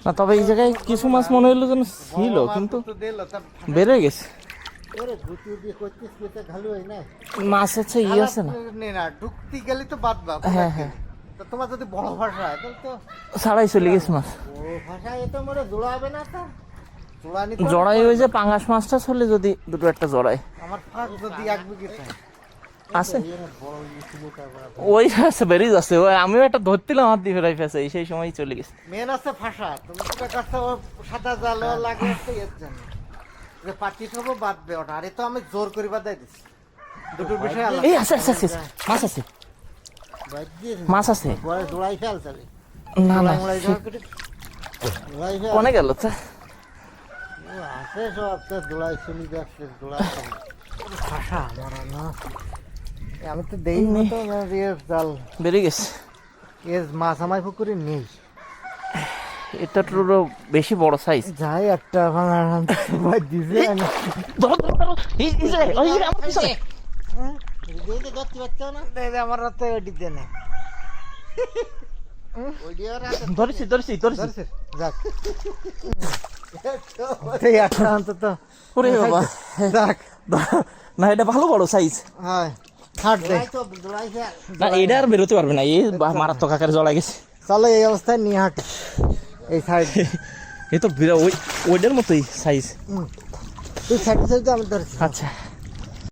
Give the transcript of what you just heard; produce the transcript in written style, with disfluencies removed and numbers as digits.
না তবে এই জায়গায় কিছু মাছ মনে হলো যেন ছিল, কিন্তু বেড়ে গেছে। মাছ হচ্ছে ই আছে না, ঢুকতে গেলে তো বাদ বা। হ্যাঁ হ্যাঁ, তোমার যদি বড় ভাষা হয় তাহলে তো ছাড়াই চলে গেছে মাছ। বড় ভাষা এটা মনে জোড়া হবে না তো। জড়াই ওই যে পাঙ্গাস মাছটা চলে যদি দুটো একটা জড়াই আমার ফাঁক যদি একবি কি আছে, ওই আছে বেরিয়ে যাচ্ছে। ওই আমিও একটা ধরছিলাম হাত দিয়ে ফেরাই ফেসে, সেই সময় চলে গেছে। মেন আছে ভাষা, তুমি তো কাছে সাদা জাল লাগে তো এর জন্য যে পাটি খাবো বাদবে ওটা। আরে তো আমি জোর করে বাদাই দিছি, দুটোর বিষয় আলাদা। এই আছে আছে আছে মাছ আছে, মাছ আছে। জোড়াই ফেল চলে না না কোনে গেল তো আছে সব তো জোড়াই চলে যাচ্ছে। জোড়াই ভাষা আমার না, আমি তো দেই না তো এর জাল বেরিয়ে গেছে। এর মাছ আমার পুকুরে নেই। এটা তো বেশি বড় সাইজ। যাই একটা ভাঙা ভাই দিছে না, ধরো ধরো ধরো, এই যে ওই যে আমার পিছনে। হ্যাঁ এই যে যাচ্ছে বাচ্চা না দে আমার রাতে ওই দিতে না। ওই দিয়ে রাতে ধরেছি ধরেছি ধরেছি। যাক এই একটা অন্তত ওরে বাবা, যাক না এটা ভালো বড় সাইজ। হ্যাঁ হাট দে না এটা আর বেরোতে পারবে না, এই মারাত্মক আকারে জড়াই গেছে। চলো এই অবস্থায় নিয়ে হাট এই সাইড। এই তো ওইটার মতোই সাইজ। তুই সাইড সাইড আমি ধরছি। আচ্ছা